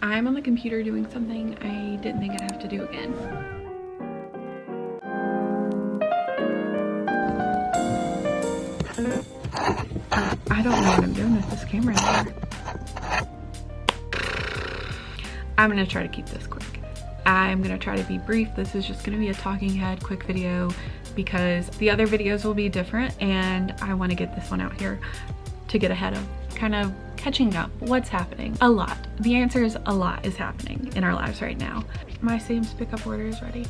I'm on the computer doing something I didn't think I'd have to do again. I don't know what I'm doing with this camera anymore. I'm gonna try to keep this quick. I'm gonna try to be brief. This is just gonna be a talking head quick video because the other videos will be different and I wanna get this one out here to get ahead of kind of catching up. What's happening? A lot. The answer is a lot is happening in our lives right now. My Sam's pickup order is ready.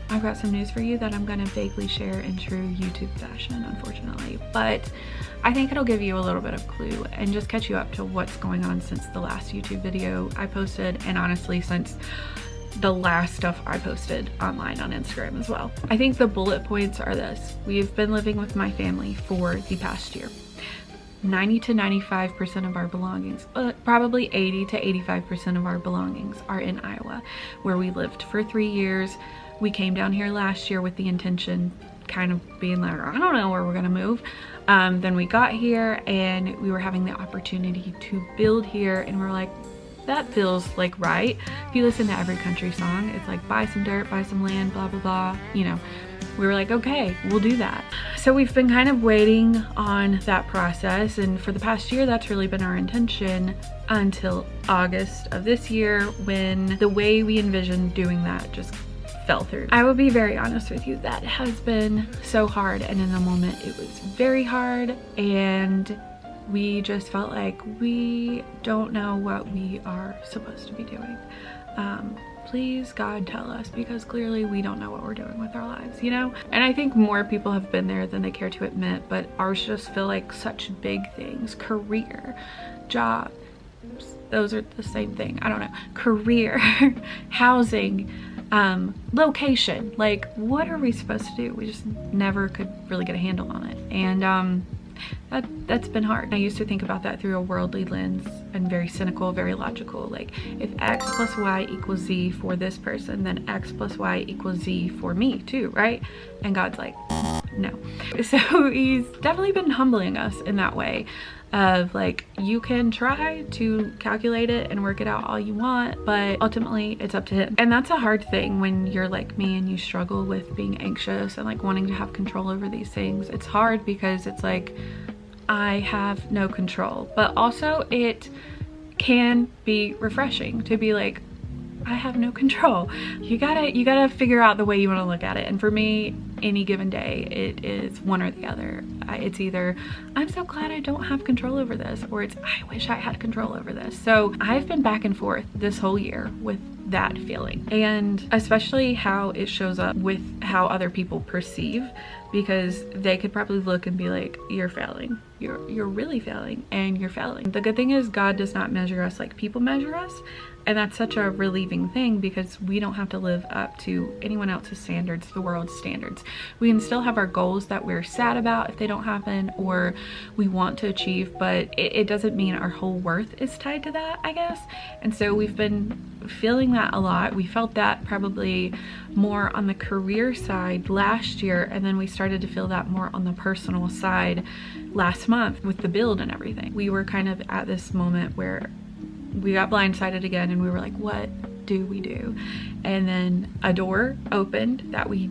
I've got some news for you that I'm gonna vaguely share in true YouTube fashion, unfortunately, but I think it'll give you a little bit of clue and just catch you up to what's going on since the last YouTube video I posted, and honestly since the last stuff I posted online on Instagram as well. I think the bullet points are this. We've been living with my family for the past year. 90 to 95% of our belongings, probably 80 to 85% of our belongings are in Iowa, where we lived for 3 years. We came down here last year with the intention, kind of being like, I don't know where we're gonna move. Then we got here and we were having the opportunity to build here, and we're like, that feels like right. If you listen to every country song, it's like buy some dirt, buy some land, blah, blah, blah, you know. We were like, okay, we'll do that. So we've been kind of waiting on that process, and for the past year, that's really been our intention until August of this year, when the way we envisioned doing that just fell through. I will be very honest with you, that has been so hard, and in the moment it was very hard, and we just felt like we don't know what we are supposed to be doing. Please, God, tell us, because clearly we don't know what we're doing with our lives, you know? And I think more people have been there than they care to admit, but ours just feel like such big things. Career, job, those are the same thing. I don't know. Career, housing, location. Like, what are we supposed to do? We just never could really get a handle on it. And that's been hard. I used to think about that through a worldly lens and very cynical, very logical. Like, if X plus Y equals Z for this person, then X plus Y equals Z for me too, right? And God's like, no. So he's definitely been humbling us in that way of like, you can try to calculate it and work it out all you want, but ultimately it's up to him. And that's a hard thing when you're like me and you struggle with being anxious and like wanting to have control over these things. It's hard because it's like, I have no control, but also it can be refreshing to be like, I have no control. You gotta figure out the way you want to look at it. And for me, any given day, it is one or the other. It's either, I'm so glad I don't have control over this, or it's, I wish I had control over this. So I've been back and forth this whole year with that feeling, and especially how it shows up with how other people perceive, because they could probably look and be like, you're failing, you're really failing, and you're failing. The good thing is God does not measure us like people measure us, and that's such a relieving thing, because we don't have to live up to anyone else's standards, the world's standards. We can still have our goals that we're sad about if they don't happen, or we want to achieve, but it doesn't mean our whole worth is tied to that, I guess. And so we've been feeling that a lot. We felt that probably more on the career side last year, and then we started to feel that more on the personal side last month with the build and everything. We were kind of at this moment where we got blindsided again, and we were like, what do we do? And then a door opened that we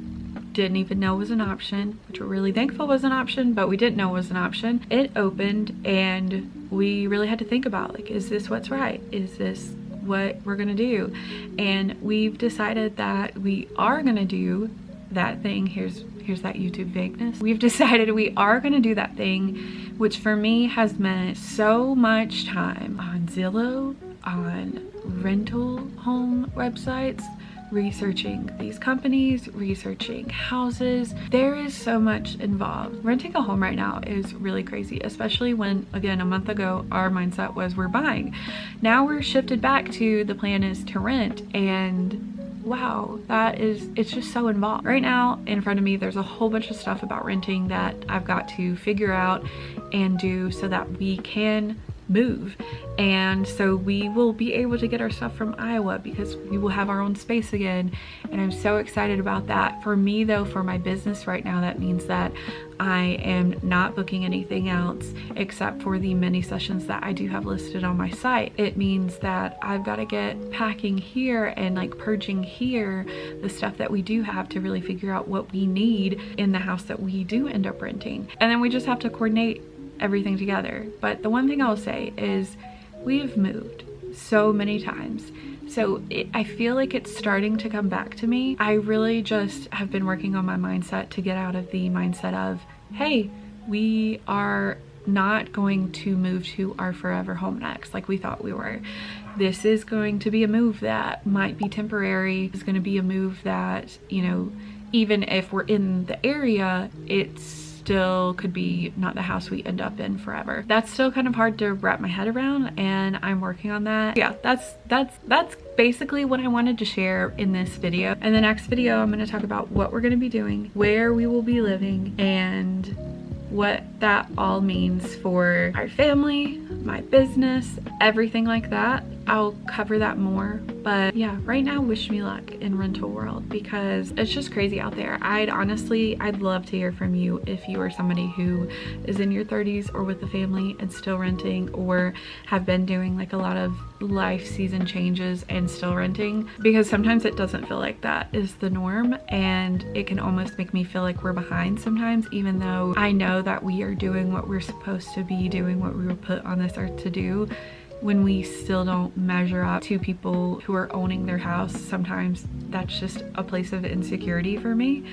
didn't even know was an option, which we're really thankful was an option, but we didn't know was an option. It opened, and we really had to think about, like, is this what's right? Is this what we're gonna do? And we've decided that we are gonna do that thing. Here's that YouTube vagueness. We've decided we are gonna do that thing, which for me has meant so much time on Zillow, on rental home websites, researching these companies, researching houses. There is so much involved. Renting a home right now is really crazy, especially when, again, a month ago, our mindset was we're buying. Now we're shifted back to the plan is to rent, and wow, it's just so involved. Right now in front of me, there's a whole bunch of stuff about renting that I've got to figure out and do so that we can move. And so we will be able to get our stuff from Iowa because we will have our own space again, and I'm so excited about that. For me though, for my business right now, that means that I am not booking anything else except for the mini sessions that I do have listed on my site. It means that I've got to get packing here and like purging here the stuff that we do have to really figure out what we need in the house that we do end up renting. And then we just have to coordinate everything together. But the one thing I'll say is we have moved so many times. So I feel like it's starting to come back to me. I really just have been working on my mindset to get out of the mindset of, hey, we are not going to move to our forever home next like we thought we were. This is going to be a move that might be temporary. It's going to be a move that, you know, even if we're in the area, it's still could be not the house we end up in forever. That's still kind of hard to wrap my head around, and I'm working on that. Yeah, that's basically what I wanted to share in this video. In the next video, I'm going to talk about what we're going to be doing, where we will be living, and what that all means for our family, my business, everything like that. I'll cover that more, but yeah, right now wish me luck in rental world because it's just crazy out there. I'd love to hear from you if you are somebody who is in your 30s or with a family and still renting, or have been doing like a lot of life season changes and still renting, because sometimes it doesn't feel like that is the norm, and it can almost make me feel like we're behind sometimes, even though I know that we are doing what we're supposed to be doing, what we were put on this earth to do. When we still don't measure up to people who are owning their house, sometimes that's just a place of insecurity for me.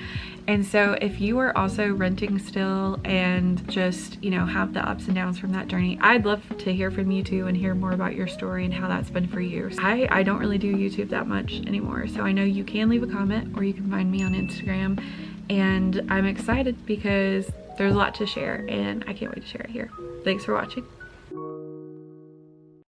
And so if you are also renting still and just, you know, have the ups and downs from that journey, I'd love to hear from you too and hear more about your story and how that's been for you. I don't really do YouTube that much anymore, so I know you can leave a comment or you can find me on Instagram, and I'm excited because there's a lot to share and I can't wait to share it here. Thanks for watching.